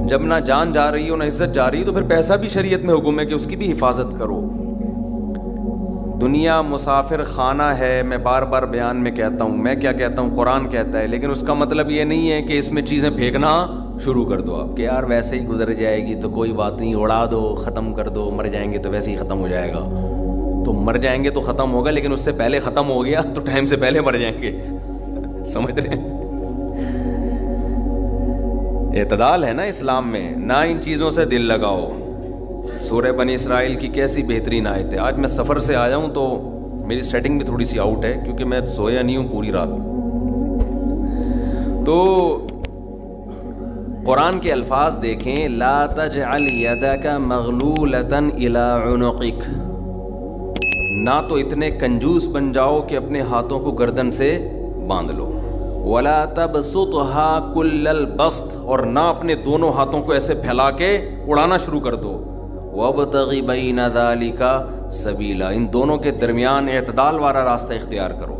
جب نہ جان جا رہی ہو نہ عزت جا رہی ہے تو پھر پیسہ بھی شریعت میں حکم ہے کہ اس کی بھی حفاظت کرو. دنیا مسافر خانہ ہے. میں بار بار بیان میں کہتا ہوں, میں کیا کہتا ہوں, قرآن کہتا ہے, لیکن اس کا مطلب یہ نہیں ہے کہ اس میں چیزیں پھینکنا شروع کر دو آپ کہ یار ویسے ہی گزر جائے گی تو کوئی بات نہیں, اڑا دو, ختم کر دو, مر جائیں گے تو ویسے ہی ختم ہو جائے گا. تو مر جائیں گے تو ختم ہوگا, لیکن اس سے پہلے ختم ہو گیا تو ٹائم سے پہلے مر جائیں گے. سمجھ رہے ہیں؟ اعتدال ہے نا اسلام میں. نہ ان چیزوں سے دل لگاؤ. سورہ بنی اسرائیل کی کیسی بہترین آیت ہے. آج میں سفر سے آیا ہوں تو میری سیٹنگ بھی تھوڑی سی آؤٹ ہے کیونکہ میں سویا نہیں ہوں پوری رات. تو قرآن کے الفاظ دیکھیں, لا تجعل یدک مغلولۃ الی عنقک. نہ تو اتنے کنجوس بن جاؤ کہ اپنے ہاتھوں کو گردن سے باندھ لو, ولا تبسطها کل البسط, اور نہ اپنے دونوں ہاتھوں کو ایسے پھیلا کے اڑانا شروع کر دو. وابتغ بین ذلک سبیلا, ان دونوں کے درمیان اعتدال والا راستہ اختیار کرو.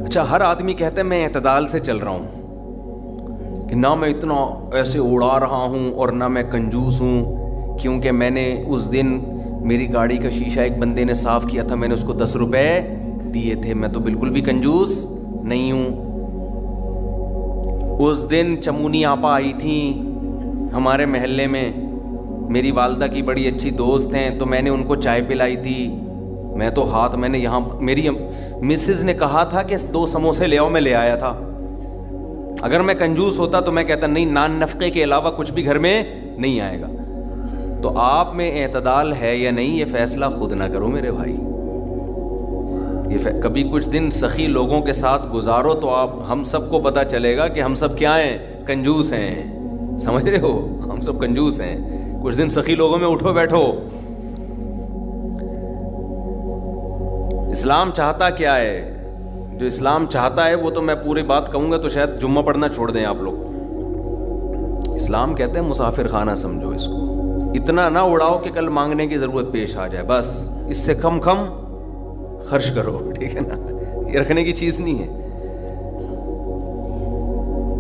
اچھا, ہر آدمی کہتا ہے میں اعتدال سے چل رہا ہوں کہ نہ میں اتنا ایسے اڑا رہا ہوں اور نہ میں کنجوس ہوں, کیونکہ میں نے اس دن میری گاڑی کا شیشہ ایک بندے نے صاف کیا تھا, میں نے اس کو 10 روپے دیے تھے, میں تو بالکل بھی کنجوس نہیں ہوں. اس دن چمونی آپا آئی تھیں ہمارے محلے میں, میری والدہ کی بڑی اچھی دوست ہیں, تو میں نے ان کو چائے پلائی تھی. میں تو میں نے یہاں میری مسز نے کہا تھا کہ 2 سموسے لے آؤ, میں لے آیا تھا. اگر میں کنجوس ہوتا تو میں کہتا نہیں, نان نفقے کے علاوہ کچھ بھی گھر میں نہیں آئے گا. تو آپ میں اعتدال ہے یا نہیں یہ فیصلہ خود نہ کرو میرے بھائی. کبھی کچھ دن سخی لوگوں کے ساتھ گزارو تو ہم سب کو پتہ چلے گا کہ ہم سب کیا ہیں, کنجوس ہیں. سمجھ رہے ہو, ہم سب کنجوس ہیں. کچھ دن سخی لوگوں میں اٹھو بیٹھو. اسلام چاہتا کیا ہے؟ جو اسلام چاہتا ہے وہ تو میں پوری بات کہوں گا تو شاید جمعہ پڑھنا چھوڑ دیں آپ لوگ. اسلام کہتے ہیں مسافر خانہ سمجھو اس کو, اتنا نہ اڑاؤ کہ کل مانگنے کی ضرورت پیش آ جائے, بس اس سے کم خرچ کرو, ٹھیک ہے نا. یہ رکھنے کی چیز نہیں ہے.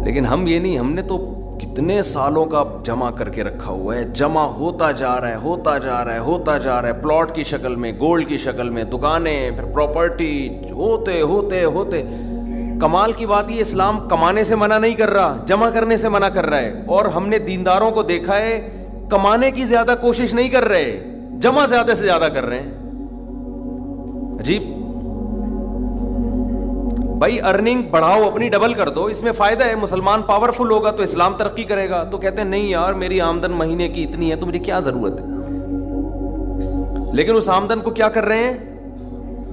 لیکن ہم یہ نہیں, ہم نے تو کتنے سالوں کا جمع کر کے رکھا ہوا ہے, جمع ہوتا جا رہا ہے, ہوتا جا رہا ہے, ہوتا جا رہا ہے, پلاٹ کی شکل میں, گولڈ کی شکل میں, دکانیں, پھر پراپرٹی, ہوتے ہوتے ہوتے. کمال کی بات یہ, اسلام کمانے سے منع نہیں کر رہا, جمع کرنے سے منع کر رہا ہے. اور ہم نے دینداروں کو دیکھا ہے کمانے کی زیادہ کوشش نہیں کر رہے, جمع زیادہ سے زیادہ کر رہے ہیں. عجیب بھائی, ارننگ بڑھاؤ, اپنی ڈبل کر دو, اس میں فائدہ ہے. مسلمان پاورفل ہوگا تو اسلام ترقی کرے گا. تو کہتے ہیں نہیں یار میری آمدن مہینے کی اتنی ہے تو مجھے کیا ضرورت ہے. لیکن اس آمدن کو کیا کر رہے ہیں,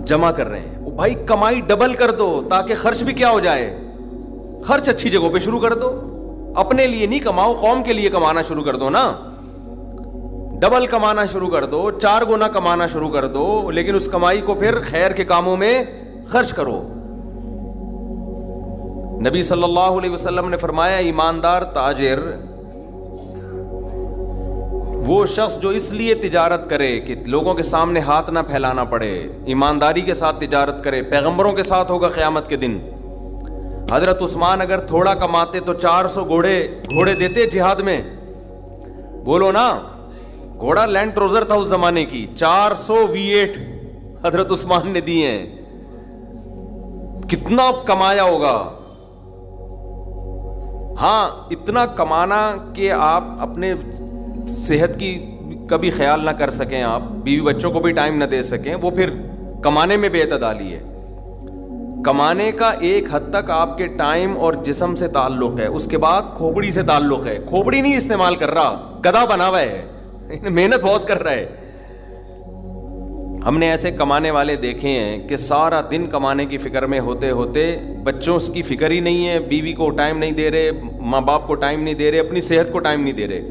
جمع کر رہے ہیں. بھائی کمائی ڈبل کر دو تاکہ خرچ بھی کیا ہو جائے, خرچ اچھی جگہوں پہ شروع کر دو. اپنے لیے نہیں کماؤ, قوم کے لیے کمانا شروع کر دو نا. ڈبل کمانا شروع کر دو, 4 گنا کمانا شروع کر دو, لیکن اس کمائی کو پھر خیر کے کاموں میں خرچ کرو. نبی صلی اللہ علیہ وسلم نے فرمایا ایماندار تاجر وہ شخص جو اس لیے تجارت کرے کہ لوگوں کے سامنے ہاتھ نہ پھیلانا پڑے, ایمانداری کے ساتھ تجارت کرے. پیغمبروں کے ساتھ ہوگا قیامت کے دن. حضرت عثمان اگر تھوڑا کماتے تو 400 گھوڑے دیتے جہاد میں, بولو نا. گھوڑا لینڈ کروزر تھا اس زمانے کی, 400 V8 حضرت عثمان نے دیے ہیں. کتنا کمایا ہوگا. ہاں اتنا کمانا کہ آپ اپنے صحت کی کبھی خیال نہ کر سکیں, آپ بیوی بچوں کو بھی ٹائم نہ دے سکیں, وہ پھر کمانے میں بے اعتدالی ہے. کمانے کا ایک حد تک آپ کے ٹائم اور جسم سے تعلق ہے, اس کے بعد کھوپڑی سے تعلق ہے. کھوپڑی نہیں استعمال کر رہا, گدھا بنا ہوا ہے, محنت بہت کر رہا ہے. ہم نے ایسے کمانے والے دیکھے ہیں کہ سارا دن کمانے کی فکر میں ہوتے ہوتے بچوں کی فکر ہی نہیں ہے, بیوی کو ٹائم نہیں دے رہے, ماں باپ کو ٹائم نہیں دے رہے, اپنی صحت کو ٹائم نہیں دے رہے.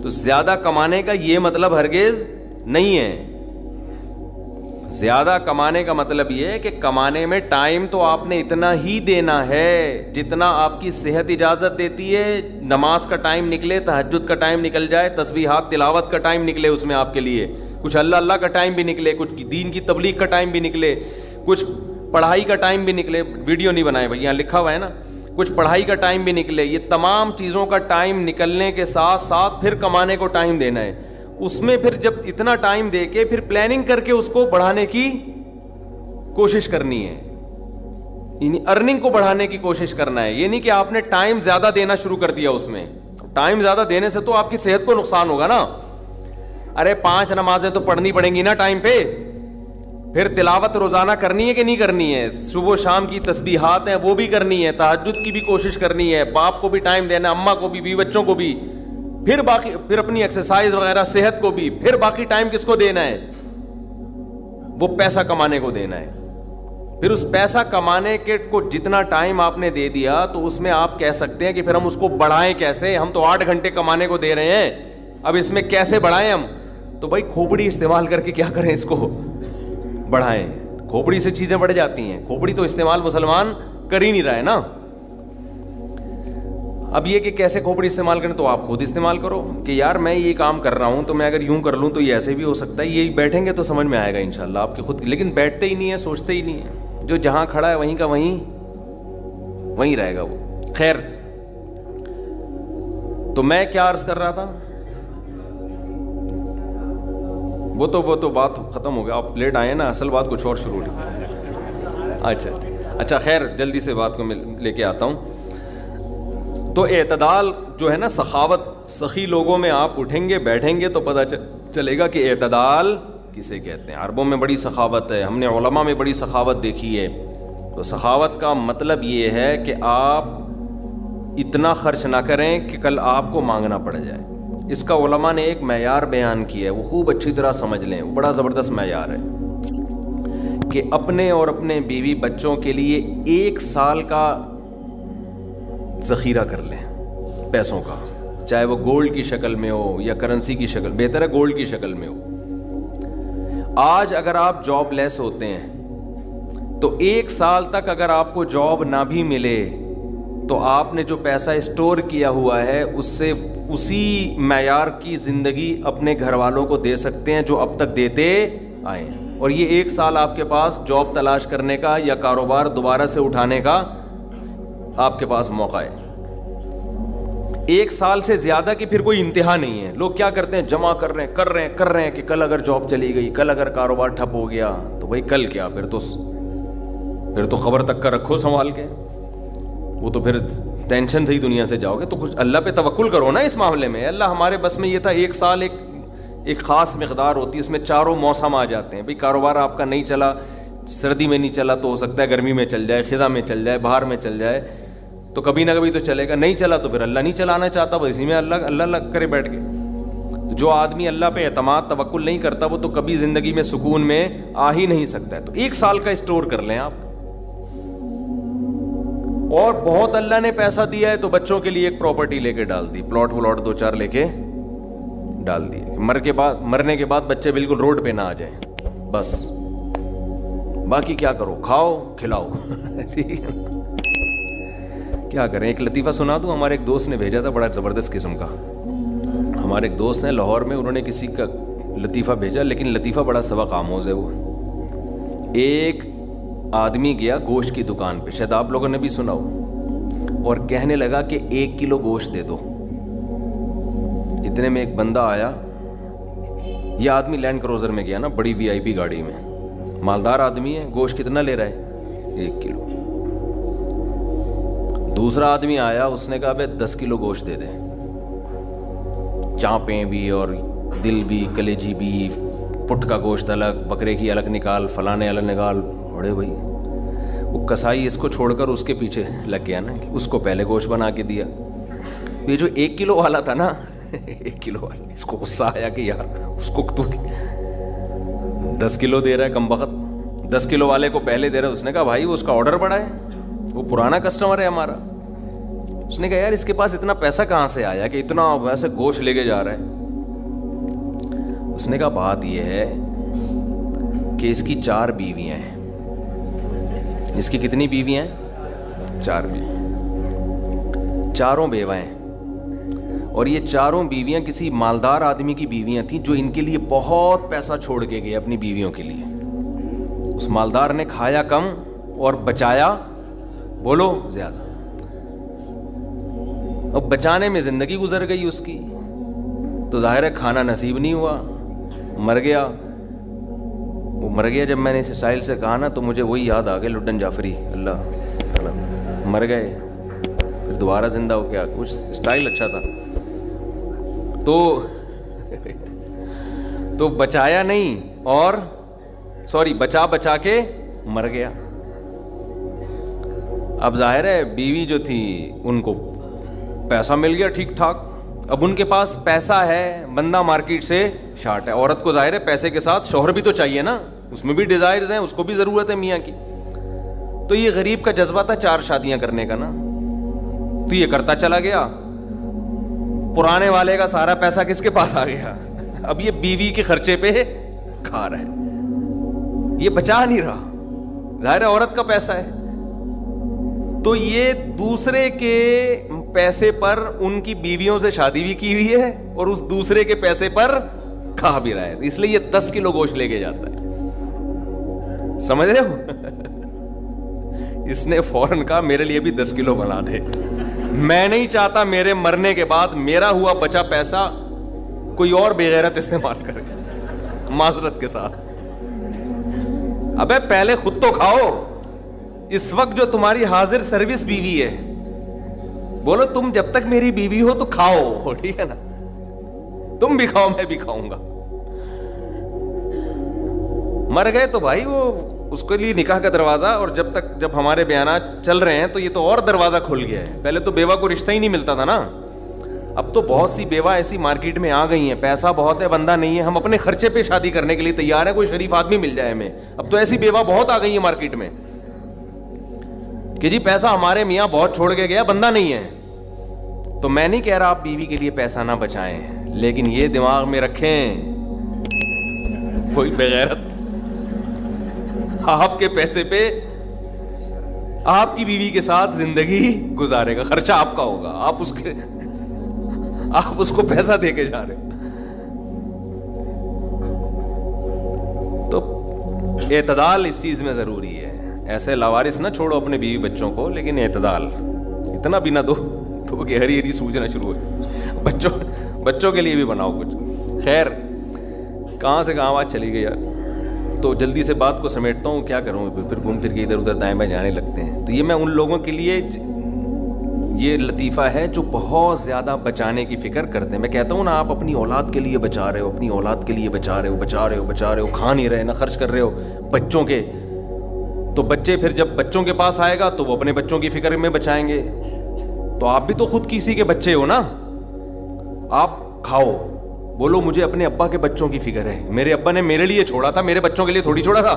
تو زیادہ کمانے کا یہ مطلب ہرگز نہیں ہے. زیادہ کمانے کا مطلب یہ ہے کہ کمانے میں ٹائم تو آپ نے اتنا ہی دینا ہے جتنا آپ کی صحت اجازت دیتی ہے. نماز کا ٹائم نکلے, تہجد کا ٹائم نکل جائے, تسبیحات تلاوت کا ٹائم نکلے اس میں آپ کے لیے, کچھ اللہ کا ٹائم بھی نکلے, کچھ دین کی تبلیغ کا ٹائم بھی نکلے, کچھ پڑھائی کا ٹائم بھی نکلے. ویڈیو نہیں بنائے بھائی, یہاں لکھا ہوا ہے نا, کچھ پڑھائی کا ٹائم بھی نکلے, یہ تمام چیزوں کا ٹائم نکلنے کے ساتھ ساتھ پھر کمانے کو ٹائم دینا ہے. اس میں پھر جب اتنا ٹائم دے کے پھر پلاننگ کر کے اس کو بڑھانے کی کوشش کرنی ہے, یعنی ارننگ کو بڑھانے کی کوشش کرنا ہے. یہ نہیں کہ آپ نے ٹائم زیادہ دینا شروع کر دیا, اس میں ٹائم زیادہ دینے سے تو آپ کی صحت کو نقصان ہوگا نا. ارے 5 نمازیں تو پڑھنی پڑیں گی نا ٹائم پہ, پھر تلاوت روزانہ کرنی ہے کہ نہیں کرنی ہے, صبح و شام کی تسبیحات ہیں وہ بھی کرنی ہے, تہجد کی بھی کوشش کرنی ہے, باپ کو بھی ٹائم دینا, اماں کو بھی, بیوی بچوں کو بھی, پھر باقی پھر اپنی ایکسرسائز وغیرہ صحت کو بھی, پھر باقی ٹائم کس کو دینا ہے, وہ پیسہ کمانے کو دینا ہے. پھر اس پیسہ کمانے کے کو جتنا ٹائم آپ نے دے دیا تو اس میں آپ کہہ سکتے ہیں کہ پھر ہم اس کو بڑھائیں کیسے, ہم تو 8 گھنٹے کمانے کو دے رہے ہیں, اب اس میں کیسے بڑھائیں ہم. تو بھائی کھوپڑی استعمال کر کے کیا کریں, اس کو بڑھائیں. کھوپڑی سے چیزیں بڑھ جاتی ہیں, کھوپڑی تو استعمال مسلمان کر ہی نہیں رہا ہے نا. اب یہ کہ کیسے کھوپڑی استعمال کریں, تو آپ خود استعمال کرو کہ یار میں یہ کام کر رہا ہوں تو میں اگر یوں کر لوں تو یہ ایسے بھی ہو سکتا ہے. یہ بیٹھیں گے تو سمجھ میں آئے گا انشاءاللہ آپ کے خود, لیکن بیٹھتے ہی نہیں ہیں, سوچتے ہی نہیں ہیں. جو جہاں کھڑا ہے وہیں کا وہیں رہے گا وہ. خیر, تو میں کیا عرض کر رہا تھا, وہ تو بات ختم ہو گیا, آپ لیٹ آئے نا, اصل بات کچھ اور شروع ہوئی. اچھا خیر, جلدی سے بات کو میں لے کے آتا ہوں. تو اعتدال جو ہے نا, سخاوت, سخی لوگوں میں آپ اٹھیں گے بیٹھیں گے تو پتہ چلے گا کہ اعتدال کسے کہتے ہیں. عربوں میں بڑی سخاوت ہے, ہم نے علماء میں بڑی سخاوت دیکھی ہے. تو سخاوت کا مطلب یہ ہے کہ آپ اتنا خرچ نہ کریں کہ کل آپ کو مانگنا پڑ جائے. اس کا علماء نے ایک معیار بیان کیا ہے, وہ خوب اچھی طرح سمجھ لیں, وہ بڑا زبردست معیار ہے کہ اپنے اور اپنے بیوی بچوں کے لیے 1 سال کا ذخیرہ کر لیں پیسوں کا, چاہے وہ گولڈ کی شکل میں ہو یا کرنسی کی شکل, بہتر ہے گولڈ کی شکل میں ہو. آج اگر آپ جاب لیس ہوتے ہیں تو 1 سال تک اگر آپ کو جاب نہ بھی ملے تو آپ نے جو پیسہ اسٹور کیا ہوا ہے اس سے اسی معیار کی زندگی اپنے گھر والوں کو دے سکتے ہیں جو اب تک دیتے آئے ہیں. اور یہ 1 سال آپ کے پاس جاب تلاش کرنے کا یا کاروبار دوبارہ سے اٹھانے کا آپ کے پاس موقع ہے. 1 سال سے زیادہ کی پھر کوئی انتہا نہیں ہے. لوگ کیا کرتے ہیں, جمع کر رہے ہیں کہ کل اگر جاب چلی گئی, کل اگر کاروبار ٹھپ ہو گیا تو بھائی کل کیا, پھر تو خبر تک کا رکھو سنبھال کے, وہ تو پھر ٹینشن سے ہی دنیا سے جاؤ گے. تو کچھ اللہ پہ توکل کرو نا اس معاملے میں. اللہ ہمارے بس میں یہ تھا 1 سال ایک خاص مقدار ہوتی ہے, اس میں چاروں موسم آ جاتے ہیں. بھائی کاروبار آپ کا نہیں چلا, سردی میں نہیں چلا تو ہو سکتا ہے گرمی میں چل جائے, خزاں میں چل جائے, بہار میں چل جائے, تو کبھی نہ کبھی تو چلے گا. نہیں چلا تو پھر اللہ نہیں چلانا چاہتا, وہ اسی میں اللہ کرے بیٹھ کے. جو آدمی اللہ پہ اعتماد توکل نہیں کرتا وہ تو کبھی زندگی میں سکون میں آ ہی نہیں سکتا ہے. تو 1 سال کا اسٹور کر لیں آپ. اور بہت اللہ نے پیسہ دیا ہے تو بچوں کے لیے ایک پراپرٹی لے کے ڈال دی, پلاٹ 2-4 لے کے ڈال دیے. مرنے کے بعد بچے بالکل روڈ پہ نہ آ جائیں, بس باقی کیا کرو, کھاؤ کھلاؤ. ٹھیک ہے, کیا کریں. ایک لطیفہ سنا دوں, ہمارے ایک دوست نے بھیجا تھا, بڑا زبردست قسم کا. ہمارے ایک دوست ہیں لاہور میں, انہوں نے کسی کا لطیفہ بھیجا, لیکن لطیفہ بڑا سبق آموز ہے. وہ ایک آدمی گیا گوشت کی دکان پہ, شاید آپ لوگوں نے بھی سنا ہو, اور کہنے لگا کہ 1 کلو گوشت دے دو. اتنے میں ایک بندہ آیا, یہ آدمی لینڈ کروزر میں گیا نا, بڑی VIP گاڑی میں, مالدار آدمی ہے. گوشت کتنا لے رہا ہے, 1 کلو. دوسرا آدمی آیا, اس نے کہا بھائی 10 کلو گوشت دے دے, چانپیں بھی اور دل بھی, کلیجی بھی, پٹ کا گوشت الگ, بکرے کی الگ نکال, فلانے الگ نکال. بڑے بھائی وہ کسائی اس کو چھوڑ کر اس کے پیچھے لگ گیا نا, کہ اس کو پہلے گوشت بنا کے دیا. یہ جو 1 کلو والا تھا نا, 1 کلو والا, اس کو غصہ آیا کہ یار اس کو تو 10 کلو دے رہا ہے کم بخت, 10 کلو والے کو پہلے دے رہا ہے. اس نے کہا بھائی وہ اس کا آرڈر بڑا ہے, وہ پرانا کسٹمر ہے ہمارا. اس نے کہا یار اس کے پاس اتنا پیسہ کہاں سے آیا کہ اتنا ویسے گوشت لے کے جا رہا ہے. اس نے کہا بات یہ ہے کہ اس کی 4 بیویاں ہیں. اس کی کتنی بیویاں ہیں, 4 بیوی, چاروں بیوہ ہیں. اور یہ چاروں بیویاں کسی مالدار آدمی کی بیویاں تھیں جو ان کے لیے بہت پیسہ چھوڑ کے گئے اپنی بیویوں کے لیے. اس مالدار نے کھایا کم اور بچایا بولو زیادہ. اب بچانے میں زندگی گزر گئی اس کی, تو ظاہر ہے کھانا نصیب نہیں ہوا, مر گیا. وہ مر گیا جب میں نے اس اسٹائل سے کہا نا, تو مجھے وہی یاد آ گیا لڈن جعفری, اللہ مر گئے پھر دوبارہ زندہ ہو گیا, کچھ اسٹائل اچھا تھا. تو بچایا نہیں, اور سوری بچا کے مر گیا. اب ظاہر ہے بیوی جو تھی ان کو پیسہ مل گیا ٹھیک ٹھاک, اب ان کے پاس پیسہ ہے, بندہ مارکیٹ سے شارٹ ہے. عورت کو ظاہر ہے پیسے کے ساتھ شوہر بھی تو چاہیے نا, اس میں بھی ڈیزائرز ہیں, اس کو بھی ضرورت ہے میاں کی. تو یہ غریب کا جذبہ تھا 4 شادیاں کرنے کا نا, تو یہ کرتا چلا گیا. پرانے والے کا سارا پیسہ کس کے پاس آ گیا, اب یہ بیوی کے خرچے پہ کھا رہا ہے, یہ بچا نہیں رہا, ظاہر ہے عورت کا پیسہ ہے. تو یہ دوسرے کے پیسے پر ان کی بیویوں سے شادی بھی کی ہوئی ہے, اور اس دوسرے کے پیسے پر کھا بھی رہا ہے. اس لیے یہ 10 کلو گوشت لے کے جاتا ہے, سمجھ رہے ہو. اس نے فوراً کہا میرے لیے بھی 10 کلو بنا دے, میں نہیں چاہتا میرے مرنے کے بعد میرا ہوا بچا پیسہ کوئی اور بے غیرت استعمال کرے. معذرت کے ساتھ, ابے پہلے خود تو کھاؤ. اس وقت جو تمہاری حاضر سروس بیوی ہے, بولو تم جب تک میری بیوی ہو تو کھاؤ, ٹھیک ہے نا, تم بھی کھاؤ میں بھی کھاؤں گا. مر گئے تو بھائی وہ اس کے لیے نکاح کا دروازہ, اور جب ہمارے بیانات چل رہے ہیں تو یہ تو اور دروازہ کھل گیا ہے. پہلے تو بیوہ کو رشتہ ہی نہیں ملتا تھا نا, اب تو بہت سی بیوہ ایسی مارکیٹ میں آ گئی ہیں, پیسہ بہت ہے, بندہ نہیں ہے, ہم اپنے خرچے پہ شادی کرنے کے لیے تیار ہیں, کوئی شریف آدمی مل جائے ہمیں. اب تو ایسی بیوہ بہت آ گئی ہیں مارکیٹ میں کہ جی پیسہ ہمارے میاں بہت چھوڑ کے گیا, بندہ نہیں ہے. تو میں نہیں کہہ رہا آپ بیوی کے لیے پیسہ نہ بچائیں, لیکن یہ دماغ میں رکھیں کوئی بغیرت آپ کے پیسے پہ آپ کی بیوی کے ساتھ زندگی گزارے گا, خرچہ آپ کا ہوگا, آپ اس کو پیسہ دے کے جا رہے. تو اعتدال اس چیز میں ضروری ہے. ایسے لاوارث نہ چھوڑو اپنے بیوی بچوں کو, لیکن اعتدال, اتنا بھی نہ دو تو کہ ہری ہری سوجنا شروع ہو. بچوں کے لیے بھی بناؤ کچھ. خیر, کہاں سے کہاں بات چلی گئی یار, تو جلدی سے بات کو سمیٹتا ہوں, کیا کروں, پھر گھوم پھر کے ادھر ادھر دائیں بائیں جانے لگتے ہیں. تو یہ میں ان لوگوں کے لیے یہ لطیفہ ہے جو بہت زیادہ بچانے کی فکر کرتے ہیں. میں کہتا ہوں نا, آپ اپنی اولاد کے لیے بچا رہے ہو, اپنی اولاد کے لیے بچا رہے ہو, کھا نہیں رہے نہ خرچ کر رہے ہو بچوں کے, تو بچے پھر جب بچوں کے پاس آئے گا تو وہ اپنے بچوں کی فکر میں بچائیں گے. تو آپ بھی تو خود کسی کے بچے ہو نا, آپ کھاؤ, بولو مجھے اپنے ابا کے بچوں کی فکر ہے, میرے ابا نے میرے لیے چھوڑا تھا, میرے بچوں کے لیے تھوڑی چھوڑا تھا.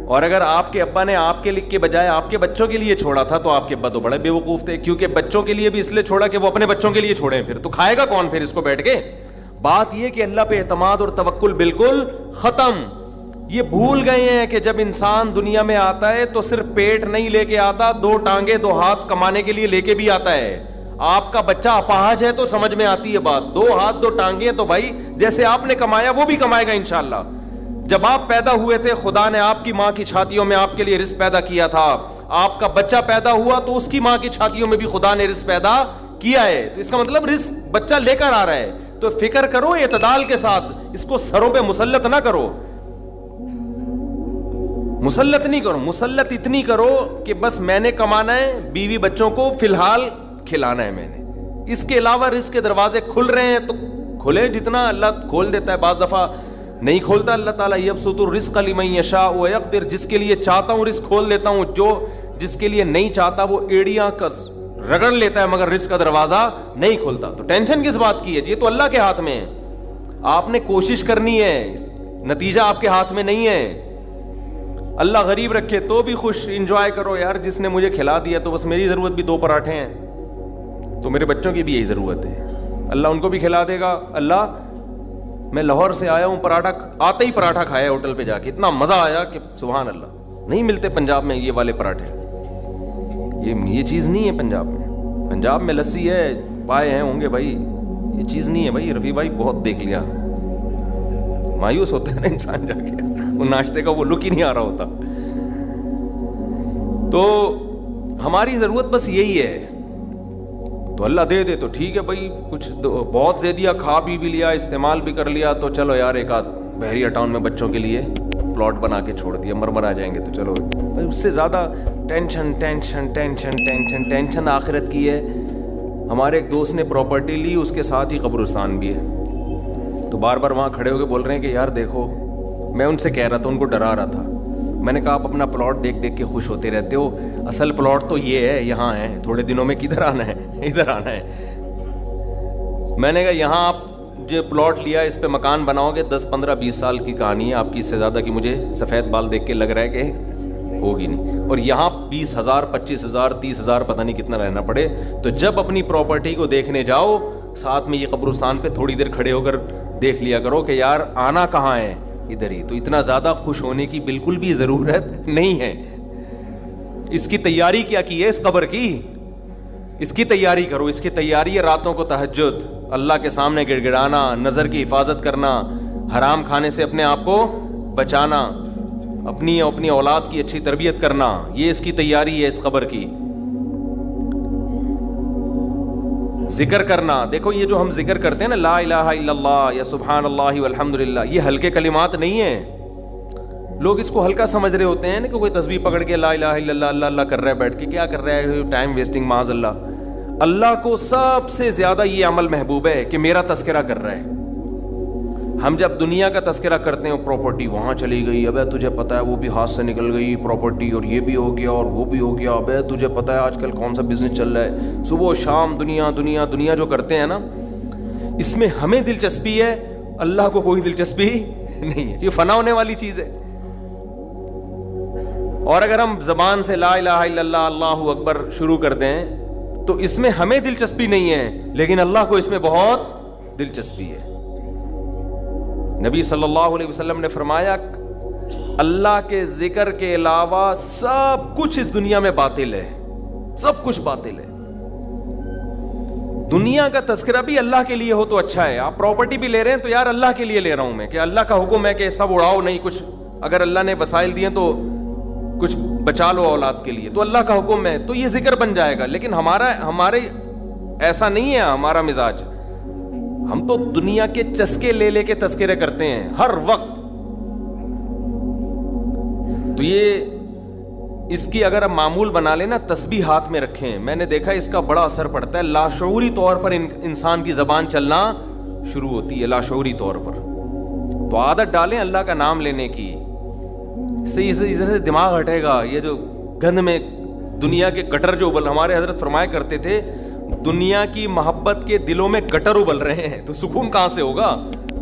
اور اگر آپ کے ابا نے آپ کے بجائے آپ کے بچوں کے لیے چھوڑا تھا, تو آپ کے ابا تو بڑے بے وقوف تھے, کیونکہ بچوں کے لیے بھی اس لیے چھوڑا کہ وہ اپنے بچوں کے لیے چھوڑیں, پھر تو کھائے گا کون پھر اس کو بیٹھ کے. بات یہ کہ اللہ پہ اعتماد اور توکل بالکل ختم. یہ بھول گئے ہیں کہ جب انسان دنیا میں آتا ہے تو صرف پیٹ نہیں لے کے آتا, 2 ٹانگیں 2 ہاتھ کمانے کے لیے لے کے بھی آتا ہے. آپ کا بچہ اپاہج ہے تو سمجھ میں آتی ہے بات, 2 ہاتھ 2 ٹانگیں, تو بھائی جیسے آپ نے کمایا وہ بھی کمائے گا انشاءاللہ. جب آپ پیدا ہوئے تھے خدا نے آپ کی ماں کی چھاتیوں میں آپ کے لیے رزق پیدا کیا تھا, آپ کا بچہ پیدا ہوا تو اس کی ماں کی چھاتیوں میں بھی خدا نے رزق پیدا کیا ہے. تو اس کا مطلب رزق بچہ لے کر آ رہا ہے. تو فکر کرو اعتدال کے ساتھ, اس کو سروں پہ مسلط نہ کرو, مسلط نہیں کرو, مسلط اتنی کرو کہ بس میں نے کمانا ہے, بیوی بچوں کو فی الحال کھلانا ہے میں نے, اس کے علاوہ رزق کے دروازے کھل رہے ہیں تو کھلے, جتنا اللہ کھول دیتا ہے, بعض دفعہ نہیں کھولتا اللہ تعالیٰ. یبسط الرزق لمن یشاء ویقدر, جس کے لیے چاہتا ہوں رزق کھول دیتا ہوں, جس کے لیے نہیں چاہتا وہ ایڑیاں کس رگڑ لیتا ہے, مگر رزق کا دروازہ نہیں کھولتا. تو ٹینشن کس بات کی ہے, یہ تو اللہ کے ہاتھ میں ہے. آپ نے کوشش کرنی ہے, نتیجہ آپ کے ہاتھ میں نہیں ہے. اللہ غریب رکھے تو بھی خوش, انجوائے کرو یار, جس نے مجھے کھلا دیا تو بس میری ضرورت بھی 2 پراٹھے ہیں, تو میرے بچوں کی بھی یہی ضرورت ہے, اللہ ان کو بھی کھلا دے گا. اللہ میں لاہور سے آیا ہوں, پراٹھا آتے ہی پراٹھا کھایا ہوٹل پہ جا کے, اتنا مزہ آیا کہ سبحان اللہ, نہیں ملتے پنجاب میں یہ والے پراٹھے, یہ چیز نہیں ہے پنجاب میں. پنجاب میں لسی ہے, پائے ہیں ہوں گے بھائی, یہ چیز نہیں ہے بھائی. رفیع بھائی بہت دیکھ لیا, مایوس ہوتا ہے نا انسان جا کے, وہ ناشتے کا وہ لک ہی نہیں آ رہا ہوتا. تو ہماری ضرورت بس یہی ہے تو اللہ دے دے تو ٹھیک ہے بھائی, کچھ بہت دے دیا, کھا بھی لیا, استعمال بھی کر لیا, تو چلو یار ایک آدھ بحریہ ٹاؤن میں بچوں کے لیے پلاٹ بنا کے چھوڑ دیا, مر آ جائیں گے تو چلو. اس سے زیادہ tension tension tension tension tension آخرت کی ہے. ہمارے ایک دوست نے پراپرٹی لی, اس کے ساتھ ہی قبرستان بھی ہے, تو بار بار وہاں کھڑے ہو کے بول رہے ہیں کہ یار دیکھو, میں ان سے کہہ رہا تھا, ان کو ڈرا رہا تھا, میں نے کہا آپ اپنا پلاٹ دیکھ دیکھ کے خوش ہوتے رہتے ہو, اصل پلاٹ تو یہ ہے, یہاں ہے, تھوڑے دنوں میں کدھر آنا ہے, ادھر آنا ہے. میں نے کہا یہاں آپ جو پلاٹ لیا اس پہ مکان بناؤ گے 10 15 20 سال کی کہانی ہے آپ کی, اس سے زیادہ کی مجھے سفید بال دیکھ کے لگ رہا ہے کہ ہوگی نہیں. اور یہاں 20,000 25,000 30,000 پتہ نہیں کتنا رہنا پڑے. تو جب اپنی پراپرٹی کو دیکھنے جاؤ, ساتھ میں یہ قبرستان پہ تھوڑی دیر کھڑے ہو کر دیکھ لیا کرو کہ یار آنا کہاں ہے, ادھر ہی. تو اتنا زیادہ خوش ہونے کی بالکل بھی ضرورت نہیں ہے. اس کی تیاری کیا کی ہے اس قبر کی, اس کی تیاری کرو. اس کی تیاری ہے راتوں کو تہجد, اللہ کے سامنے گڑ گڑانا, نظر کی حفاظت کرنا, حرام کھانے سے اپنے آپ کو بچانا, اپنی اولاد کی اچھی تربیت کرنا. یہ اس کی تیاری ہے اس قبر کی. ذکر کرنا, دیکھو یہ جو ہم ذکر کرتے ہیں نا, لا الہ الا اللہ یا سبحان اللہ والحمد للہ, یہ ہلکے کلمات نہیں ہیں. لوگ اس کو ہلکا سمجھ رہے ہوتے ہیں نا, کہ کوئی تسبیح پکڑ کے لا الہ الا اللہ اللہ اللہ کر رہا ہے بیٹھ کے, کیا کر رہا ہے, ٹائم ویسٹنگ معاذ اللہ. اللہ کو سب سے زیادہ یہ عمل محبوب ہے کہ میرا تذکرہ کر رہا ہے. ہم جب دنیا کا تذکرہ کرتے ہیں, پراپرٹی وہاں چلی گئی, ابے تجھے پتا ہے وہ بھی ہاتھ سے نکل گئی پراپرٹی, اور یہ بھی ہو گیا اور وہ بھی ہو گیا, ابے تجھے پتا ہے آج کل کون سا بزنس چل رہا ہے, صبح و شام دنیا دنیا دنیا جو کرتے ہیں نا, اس میں ہمیں دلچسپی ہے, اللہ کو کوئی دلچسپی نہیں ہے. یہ فنا ہونے والی چیز ہے. اور اگر ہم زبان سے لا الہ الا اللہ اللہ اکبر شروع کر دیں تو اس میں ہمیں دلچسپی نہیں ہے, لیکن اللہ کو اس میں بہت دلچسپی ہے. نبی صلی اللہ علیہ وسلم نے فرمایا اللہ کے ذکر کے علاوہ سب کچھ اس دنیا میں باطل ہے, سب کچھ باطل ہے. دنیا کا تذکرہ بھی اللہ کے لیے ہو تو اچھا ہے. آپ پراپرٹی بھی لے رہے ہیں تو یار اللہ کے لیے لے رہا ہوں میں, کہ اللہ کا حکم ہے کہ سب اڑاؤ نہیں, کچھ اگر اللہ نے وسائل دیے تو کچھ بچا لو اولاد کے لیے, تو اللہ کا حکم ہے تو یہ ذکر بن جائے گا. لیکن ہمارے ایسا نہیں ہے ہمارا مزاج. ہم تو دنیا کے چسکے لے لے کے تذکرے کرتے ہیں ہر وقت. تو یہ اس کی اگر ہم معمول بنا لیں نا, تسبیح ہاتھ میں رکھیں, میں نے دیکھا اس کا بڑا اثر پڑتا ہے. لاشعوری طور پر انسان کی زبان چلنا شروع ہوتی ہے, لاشعوری طور پر. تو عادت ڈالیں اللہ کا نام لینے کی, اس سے ادھر سے دماغ ہٹے گا. یہ جو گند میں دنیا کے گٹر جو ہمارے حضرت فرمایا کرتے تھے, دنیا کی محبت کے دلوں میں گٹر ابل رہے ہیں, تو سکون کہاں سے ہوگا؟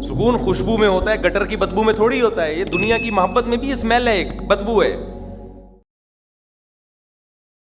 سکون خوشبو میں ہوتا ہے, گٹر کی بدبو میں تھوڑی ہوتا ہے. یہ دنیا کی محبت میں بھی اسمیل ہے, ایک بدبو ہے.